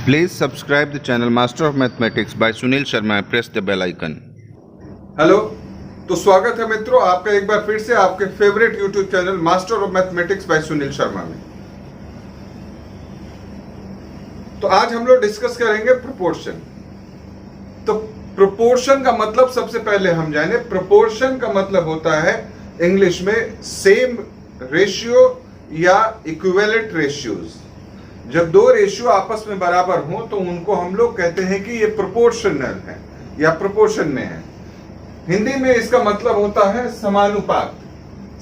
Please subscribe the channel Master of Mathematics by Sunil Sharma and press the bell icon. Hello, तो स्वागत है मित्रों आपका एक बार फिर से आपके favourite YouTube channel master of mathematics bye Sunil Sharma में। तो आज हम लोग डिस्कस करेंगे प्रोपोर्शन। तो प्रोपोर्शन का मतलब सबसे पहले हम जाने, प्रोपोर्शन का मतलब होता है इंग्लिश में सेम रेशियो या इक्विवेलेंट रेशियोज। जब दो रेशियो आपस में बराबर हो तो उनको हम लोग कहते हैं कि ये प्रोपोर्शनल है या प्रोपोर्शन में है। हिंदी में इसका मतलब होता है समानुपात।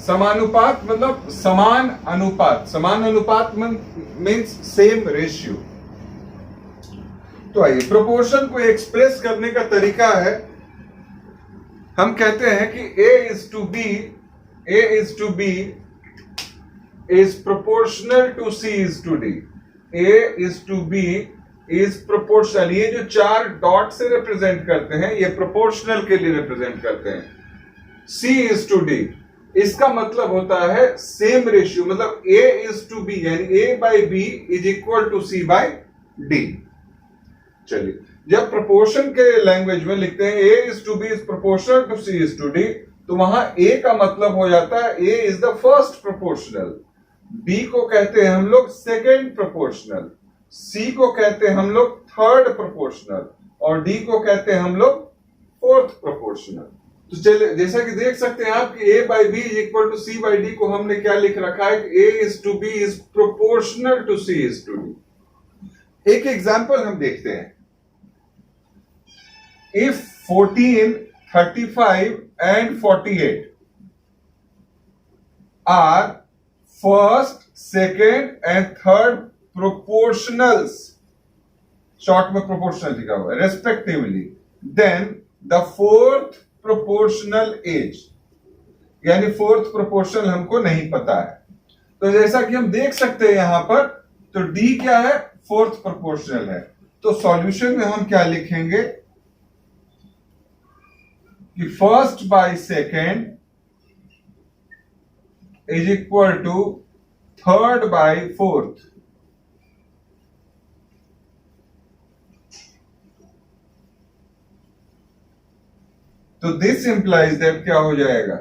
समानुपात मतलब समान अनुपात। समान अनुपात मीन्स सेम रेशियो। तो आइए, प्रोपोर्शन को एक्सप्रेस करने का तरीका है, हम कहते हैं कि A is to B is proportional to C is to D। A is to B is proportional। ये जो चार डॉट से रिप्रेजेंट करते हैं ये प्रोपोर्शनल के लिए रिप्रेजेंट करते हैं। C is to D इसका मतलब होता है सेम रेशियो, मतलब A is to B यानी A by B is equal to C by D। चलिए, जब प्रोपोर्शन के लैंग्वेज में लिखते हैं A is to B is proportional to C is to D, तो वहां A का मतलब हो जाता है A is the first proportional, B को कहते हैं हम लोग सेकेंड प्रोपोर्शनल, C को कहते हैं हम लोग थर्ड प्रोपोर्शनल और D को कहते हैं हम लोग फोर्थ प्रोपोर्शनल। तो चलिए, जैसा कि देख सकते हैं आप कि A by B is equal to C by D को हमने क्या लिख रखा है कि A is to B is proportional to C is to D। एक एग्जांपल हम देखते हैं। If 14, 35 and 48 are first, second and third proportionals, short में प्रोपोर्शनल लिखा हुआ है, respectively, then the fourth proportional as, यानी फोर्थ प्रोपोर्शनल हमको नहीं पता है। तो जैसा कि हम देख सकते हैं यहां पर, तो डी क्या है, फोर्थ प्रोपोर्शनल है। तो सॉल्यूशन में हम क्या लिखेंगे कि first by second is equal to third by fourth। तो दिस इंप्लाइज दैट क्या हो जाएगा,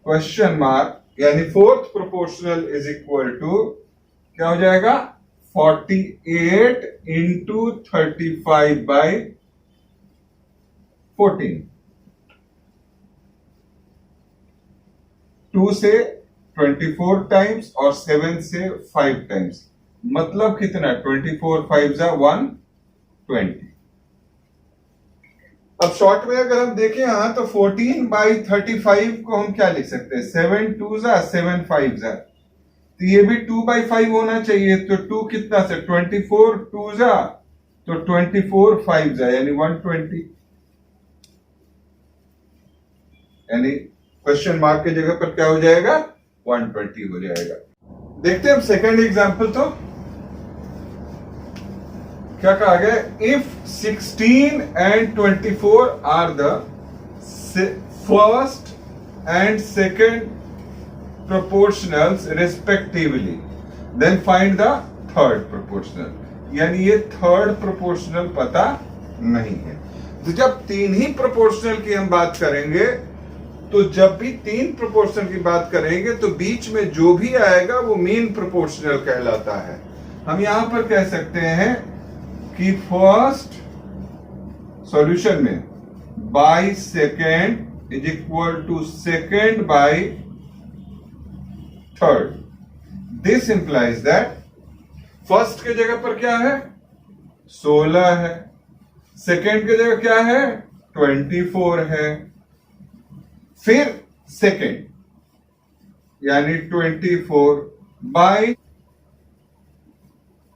क्वेश्चन मार्क, यानी fourth proportional is equal to क्या हो जाएगा, 48 इंटू 35 बाई 14। 2 से 24 टाइम्स और 7 से 5 टाइम्स, मतलब कितना, 24 5 जा 120। अब शॉर्ट में अगर हम देखें यहां तो 14 बाई 35 को हम क्या लिख सकते हैं, 7 2 जा 7 5 जा, तो ये भी 2 बाई 5 होना चाहिए। तो 2 कितना से 24 2 जा तो 24 5 जा यानी 120, यानी क्वेश्चन मार्क की जगह पर क्या हो जाएगा, 120 हो जाएगा। देखते हैं हम सेकंड एग्जांपल। तो क्या कहा गया, if 16 and 24 are the first and second proportionals respectively, then find the third proportional, यानी ये थर्ड प्रोपोर्शनल पता नहीं है। तो जब तीन ही प्रोपोर्शनल की हम बात करेंगे, तो जब भी तीन प्रोपोर्शनल की बात करेंगे तो बीच में जो भी आएगा वो मीन प्रोपोर्शनल कहलाता है। हम यहां पर कह सकते हैं कि फर्स्ट सॉल्यूशन में by second is equal to second by third. This implies that first के जगह पर क्या है, 16 है, सेकेंड के जगह क्या है, 24 है, फिर सेकेंड यानी 24 बाय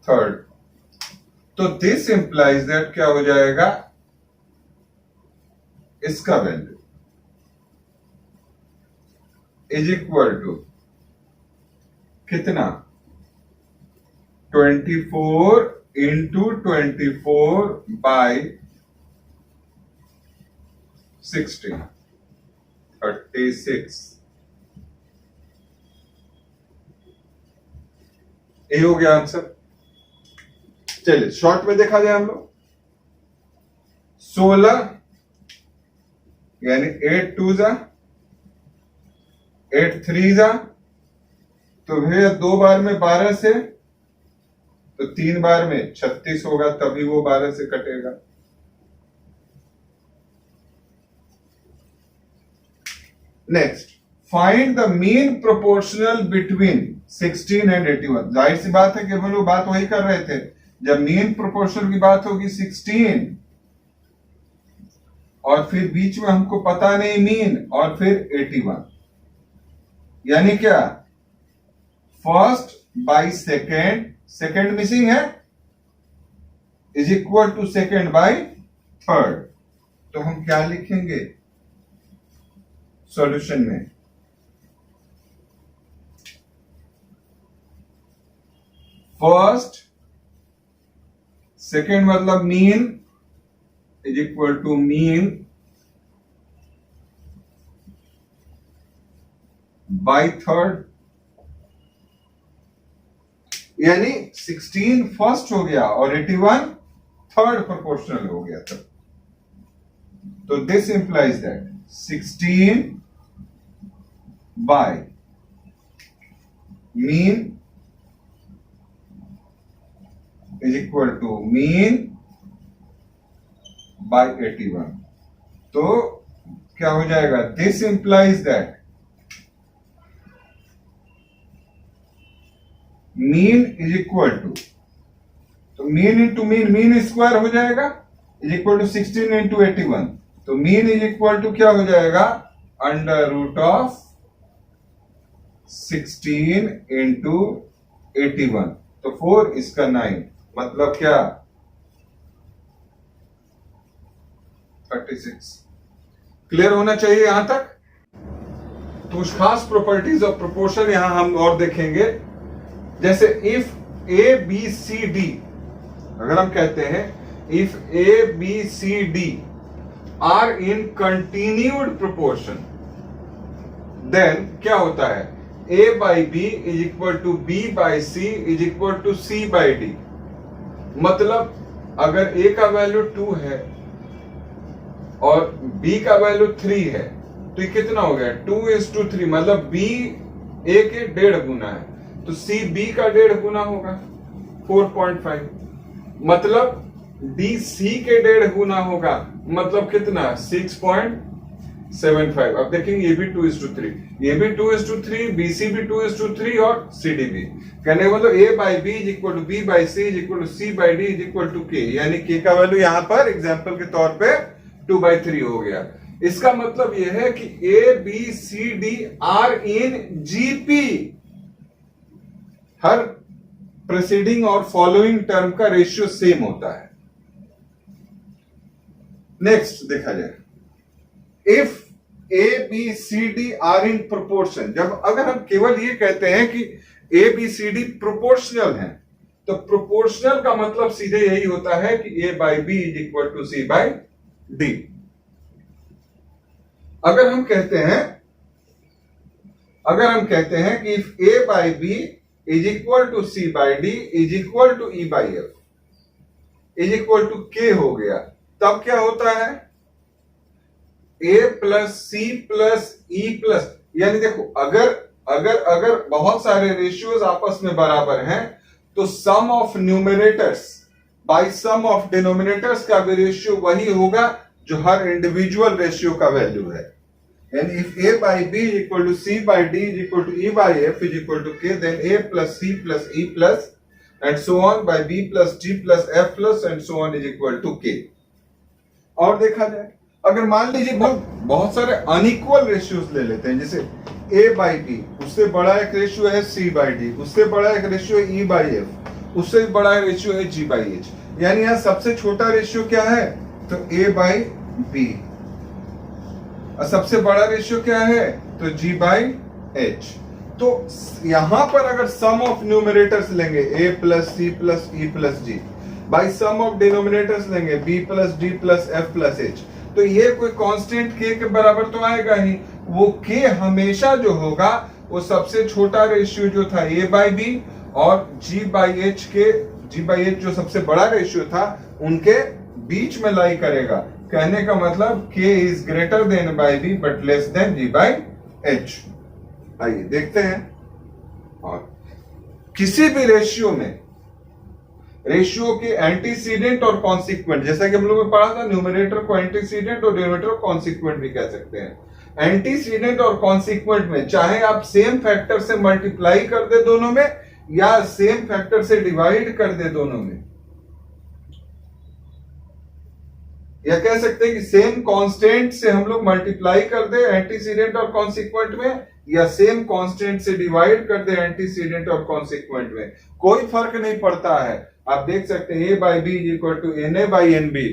थर्ड। तो दिस इंप्लाइज दैट क्या हो जाएगा, इसका वैल्यू इज इक्वल टू कितना, 24 इंटू 24 बाय 16, 36। ये हो गया आंसर। चलिए शॉर्ट में देखा जाए हम लोग 16 यानी 8 2 जा 8 3 जा, तो भैया 2 बार में 12 से, तो 3 बार में 36 होगा, तभी वो 12 से कटेगा। Next, find the mean proportional between 16 and 81। जाहिर सी बात है कि हम लोग बात वही कर रहे थे, जब मीन प्रोपोर्शनल की बात होगी 16 और फिर बीच में हमको पता नहीं मीन और फिर 81, यानी क्या first by second, second missing है, is equal to second by third. तो हम क्या लिखेंगे सॉल्यूशन में, फर्स्ट सेकेंड मतलब mean is equal to mean by third, यानी 16 फर्स्ट हो गया और 81 थर्ड प्रोपोर्शनल हो गया। तब तो this implies that 16 by mean is equal to mean by 81। तो क्या हो जाएगा, this implies that mean is equal to, तो mean into mean, mean square हो जाएगा, इज इक्वल टू 16 इंटू 81। तो मीन इज इक्वल टू क्या हो जाएगा, अंडर रूट ऑफ 16 इंटू 81। तो 4 इसका 9, मतलब क्या 36। क्लियर होना चाहिए यहां तक। तो कुछ खास प्रॉपर्टीज ऑफ प्रोपोर्शन यहां हम और देखेंगे, जैसे if A B C D, अगर हम कहते हैं if A B C D are in continued proportion, then क्या होता है, A by B is equal to B by C is equal to C by D. मतलब अगर ए का वैल्यू 2 है और बी का वैल्यू 3 है, तो ये कितना हो गया 2:3, मतलब बी ए के 1.5 गुना है, तो सी बी का 1.5 गुना होगा 4.5, मतलब डी सी के 1.5 गुना होगा, मतलब कितना 6.75। अब देखेंगे ये भी 2:3, ये भी 2:3, बी सी भी 2:3 और सी डी भी। कहने का मतलब A by B is equal to B by C is equal to C by D is equal to K, यानी के का वैल्यू यहां पर एग्जाम्पल के तौर पे 2/3 हो गया। इसका मतलब यह है कि A B C D are in GP, हर प्रेसीडिंग और फॉलोइंग टर्म का रेशियो सेम होता है। नेक्स्ट देखा जाए, if A B C D are in proportion, जब अगर हम केवल ये कहते हैं कि A B C D proportional है, तो प्रोपोर्शनल का मतलब सीधे यही होता है कि A by B is equal to C by D. अगर हम कहते हैं कि if A by B is equal to C by D is equal to E by F is equal to K हो गया, तब क्या होता है A plus C plus E plus, यानी देखो अगर बहुत सारे रेशियोज आपस में बराबर हैं, तो sum of numerators by sum of denominators का भी रेशियो वही होगा जो हर इंडिविजुअल रेशियो का वैल्यू है। And if a by b is equal to c by d is equal to e by f is equal to k, then a plus c plus e plus and so on by b plus d plus f plus and so on is equal to k। और देखा जाए, अगर मान लीजिए बहुत सारे unequal ratios ले लेते हैं, जैसे a by b, उससे बड़ा एक रेशियो है c by d, उससे बड़ा एक रेशियो है e by f, उससे बड़ा रेशियो है g by h, यानी यहाँ सबसे छोटा रेशियो क्या है, तो a by b, और सबसे बड़ा रेशियो क्या है, तो g by h। तो यहां पर अगर सम ऑफ न्यूमरेटर्स लेंगे a plus C plus E plus G, by sum of denominators लेंगे b plus D plus f plus h, तो ये कोई कांस्टेंट k के बराबर तो आएगा ही। वो k हमेशा जो होगा वो सबसे छोटा रेशियो जो था a बाई बी और g बाई h के जी बाई एच जो सबसे बड़ा रेशियो था उनके बीच में लाई करेगा। कहने का मतलब k is greater than by B but less than G by H. आइए देखते हैं। और किसी भी रेशियो में रेशियो के एंटीसीडेंट और कॉन्सिक्वेंट, जैसा कि हम लोगों ने पढ़ा था, न्यूमरेटर को एंटीसीडेंट और डिनोमिनेटर को कॉन्सिक्वेंट भी कह सकते हैं। एंटीसीडेंट और कॉन्सिक्वेंट में चाहे आप सेम फैक्टर से मल्टीप्लाई कर दे दोनों में या सेम फैक्टर से डिवाइड कर दे दोनों में, या कह सकते हैं कि सेम कांस्टेंट से हम लोग मल्टीप्लाई कर दे एंटीसीडेंट और कॉन्सिक्वेंट में, या सेम कांस्टेंट से डिवाइड कर दे एंटीसीडेंट और कॉन्सिक्वेंट में, कोई फर्क नहीं पड़ता है। आप देख सकते हैं a by B is equal to N A by N B,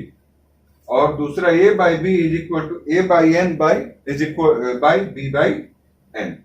और दूसरा a by B is equal to A by N by is equal by B by N.